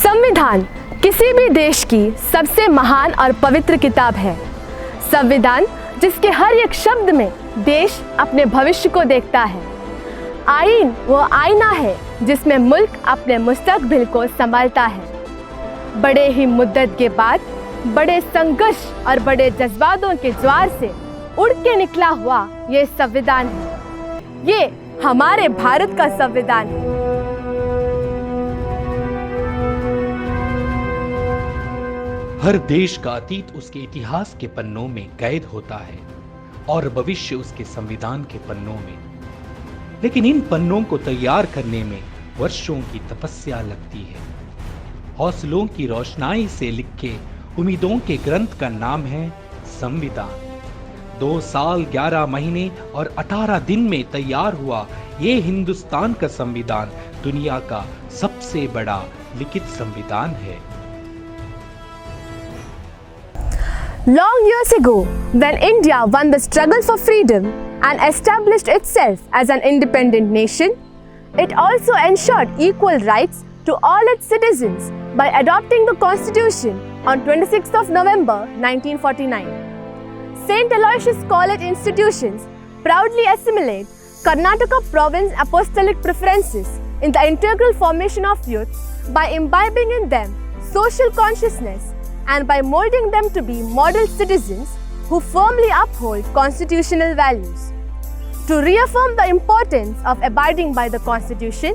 संविधान किसी भी देश की सबसे महान और पवित्र किताब है। संविधान जिसके हर एक शब्द में देश अपने भविष्य को देखता है। आईन वो आईना है जिसमें मुल्क अपने मुस्तकबिल को संभालता है। बड़े ही मुद्दत के बाद बड़े संघर्ष और बड़े जज्बातों के ज्वार से उड़ के निकला हुआ ये संविधान है। ये हमारे भारत का संविधान है। हर देश का अतीत उसके इतिहास के पन्नों में कैद होता है और भविष्य उसके संविधान के पन्नों में। लेकिन इन पन्नों को तैयार करने में वर्षों की तपस्या लगती है। हौसलों की रोशनाई से लिखे उम्मीदों के ग्रंथ का नाम है संविधान। 2 साल 11 महीने और 18 दिन में तैयार हुआ ये हिंदुस्तान का संविधान दुनिया का सबसे बड़ा लिखित संविधान है। Long years ago, when India won the struggle for freedom and established itself as an independent nation, it also ensured equal rights to all its citizens by adopting the Constitution on 26th of November 1949. St. Aloysius College institutions proudly assimilate Karnataka province apostolic preferences in the integral formation of youth by imbibing in them social consciousness and by molding them to be model citizens who firmly uphold constitutional values. To reaffirm the importance of abiding by the Constitution,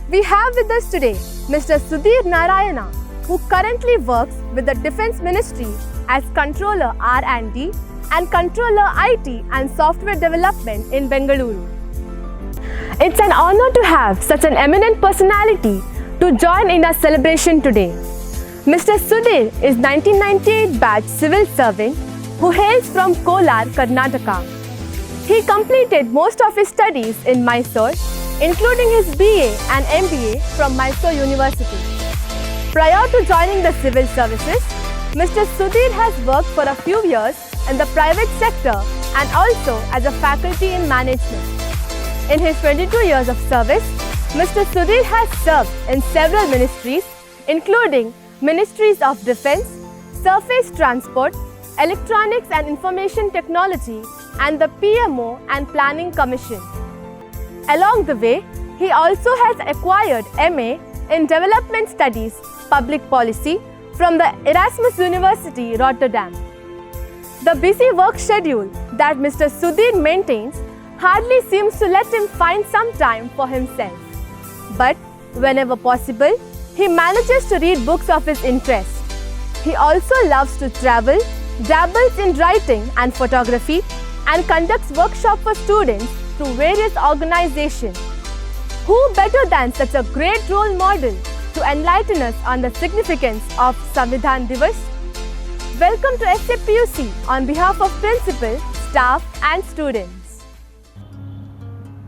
we have with us today Mr. Sudhir Narayana, who currently works with the Defence Ministry as Controller R&D and Controller IT and Software Development in Bengaluru. It's an honor to have such an eminent personality to join in our celebration today. Mr. Sudhir is 1998 batch civil servant who hails from Kolar, Karnataka. He completed most of his studies in Mysore, including his BA and MBA from Mysore University. Prior to joining the civil services, Mr. Sudhir has worked for a few years in the private sector and also as a faculty in management. In his 22 years of service, Mr. Sudhir has served in several ministries, including Ministries of Defence, Surface Transport, Electronics and Information Technology, and the PMO and Planning Commission. Along the way, he also has acquired MA in Development Studies, Public Policy from the Erasmus University, Rotterdam. The busy work schedule that Mr. Sudhir maintains hardly seems to let him find some time for himself. But whenever possible, he manages to read books of his interest. He also loves to travel, dabbles in writing and photography, and conducts workshops for students through various organizations. Who better than such a great role model to enlighten us on the significance of Samvidhan Divas? Welcome to SAPUC on behalf of principal, staff and students.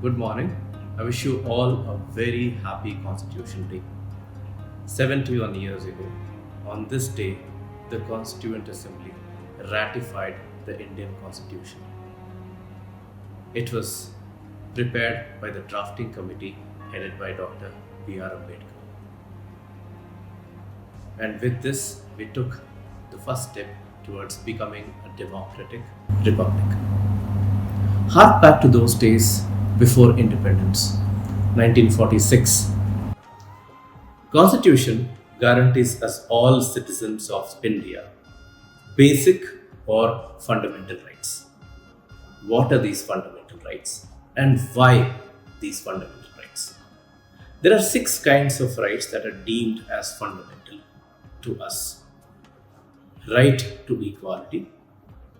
Good morning. I wish you all a very happy Constitution Day. 71 years ago, on this day, the Constituent Assembly ratified the Indian Constitution. It was prepared by the drafting committee headed by Dr. B.R. Ambedkar. And with this, we took the first step towards becoming a democratic republic. Hark back to those days before independence, 1946. Constitution guarantees us all citizens of India basic or fundamental rights. What are these fundamental rights and why these fundamental rights? There are 6 kinds of rights that are deemed as fundamental to us. Right to equality,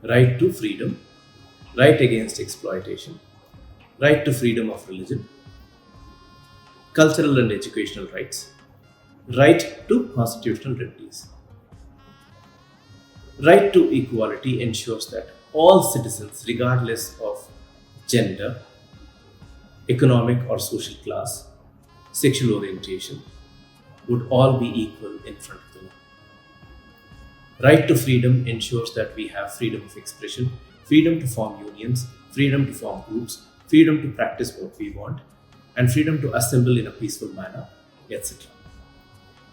right to freedom, right against exploitation, right to freedom of religion, cultural and educational rights, right to constitutional remedies. Right to equality ensures that all citizens, regardless of gender, economic or social class, sexual orientation, would all be equal in front of the law. Right to freedom ensures that we have freedom of expression, freedom to form unions, freedom to form groups, freedom to practice what we want, and freedom to assemble in a peaceful manner, etc.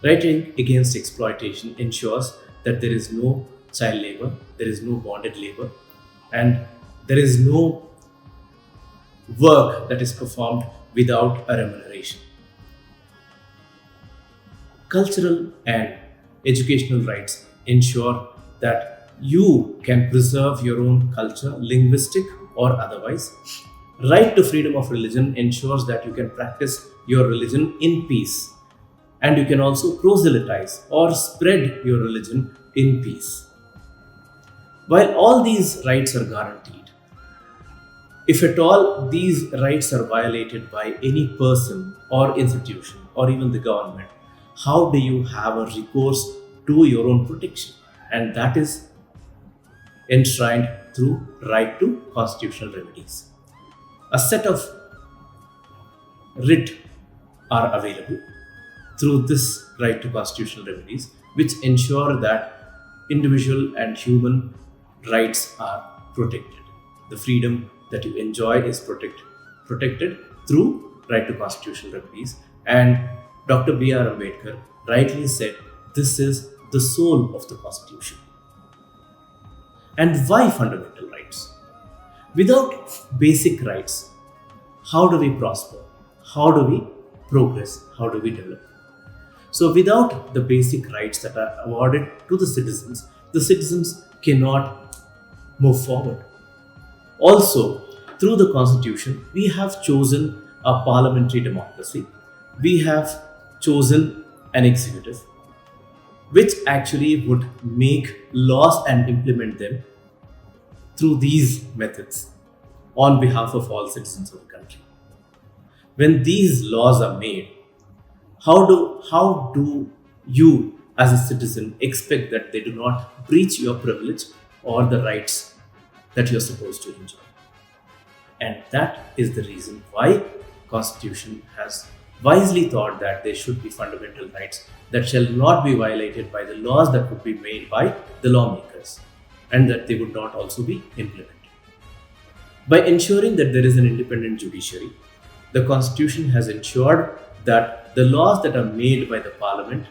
Right against exploitation ensures that there is no child labor, there is no bonded labor, and there is no work that is performed without a remuneration. Cultural and educational rights ensure that you can preserve your own culture, linguistic or otherwise. Right to freedom of religion ensures that you can practice your religion in peace, and you can also proselytize or spread your religion in peace. While all these rights are guaranteed, if at all these rights are violated by any person or institution or even the government, how do you have a recourse to your own protection? And that is enshrined through right to constitutional remedies. A set of writ are available through this right to constitutional remedies, which ensure that individual and human rights are protected. The freedom that you enjoy is protected through right to constitutional remedies. And Dr. B.R. Ambedkar rightly said this is the soul of the Constitution. And why fundamental rights? Without basic rights, how do we prosper? How do we progress? How do we develop? So without the basic rights that are awarded to the citizens cannot move forward. Also, through the Constitution, we have chosen a parliamentary democracy. We have chosen an executive, which actually would make laws and implement them through these methods on behalf of all citizens of the country. When these laws are made, how do you as a citizen expect that they do not breach your privilege or the rights that you're supposed to enjoy? And that is the reason why Constitution has wisely thought that there should be fundamental rights that shall not be violated by the laws that would be made by the lawmakers, and that they would not also be implemented. By ensuring that there is an independent judiciary, the Constitution has ensured that the laws that are made by the Parliament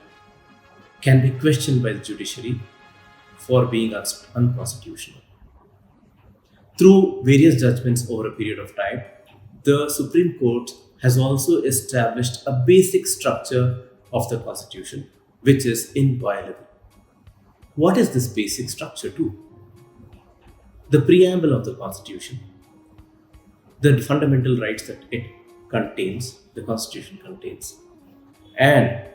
can be questioned by the judiciary for being unconstitutional. Through various judgments over a period of time, the Supreme Court has also established a basic structure of the Constitution, which is inviolable. What is this basic structure to? The preamble of the Constitution, the fundamental rights that it contains, the Constitution contains, and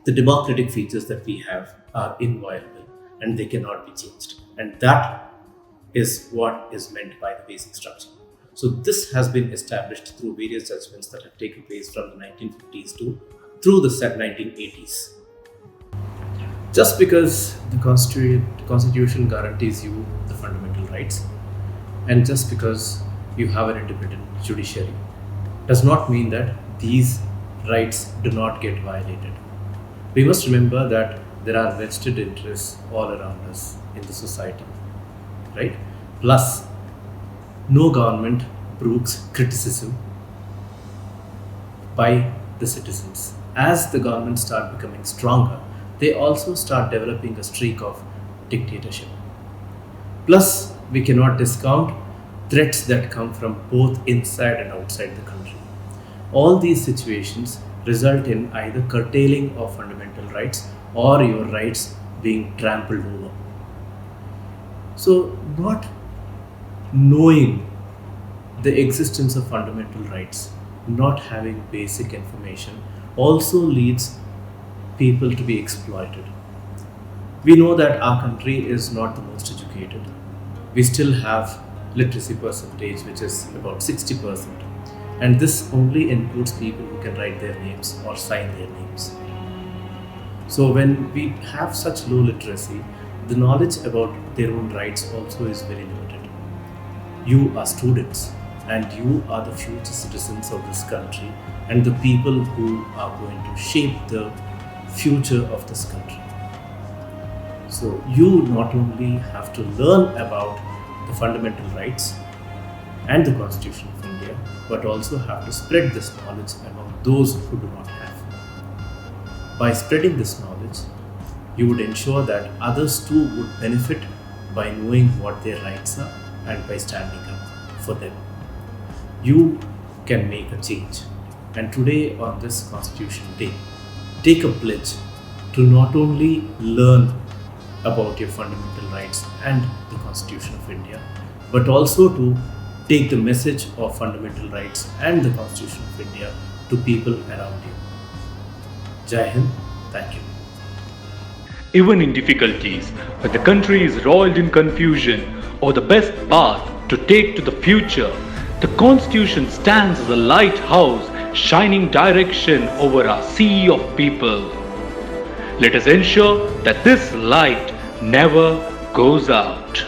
the democratic features that we have are inviolable and they cannot be changed. And that is what is meant by the basic structure. So this has been established through various judgments that have taken place from the 1950s to through the 1980s. Just because the Constitution guarantees you the fundamental rights, and just because you have an independent judiciary, does not mean that these rights do not get violated. We must remember that there are vested interests all around us in the society, right? Plus, no government brooks criticism by the citizens. As the government start becoming stronger, they also start developing a streak of dictatorship. Plus, we cannot discount threats that come from both inside and outside the country. All these situations result in either curtailing of fundamental rights or your rights being trampled over. So, not knowing the existence of fundamental rights, not having basic information, also leads people to be exploited. We know that our country is not the most educated. We still have literacy percentage, which is about 60%. And this only includes people who can write their names or sign their names. So when we have such low literacy, the knowledge about their own rights also is very limited. You are students and you are the future citizens of this country and the people who are going to shape the future of this country. So you not only have to learn about the fundamental rights and the Constitution of India, but also have to spread this knowledge among those who do not have. By spreading this knowledge, you would ensure that others too would benefit by knowing what their rights are and by standing up for them. You can make a change. And today, on this Constitution Day, take a pledge to not only learn about your fundamental rights and the Constitution of India, but also to take the message of fundamental rights and the Constitution of India to people around you. Jai Hind, thank you. Even in difficulties, when the country is roiled in confusion, or the best path to take to the future, the Constitution stands as a lighthouse shining direction over a sea of people. Let us ensure that this light never goes out.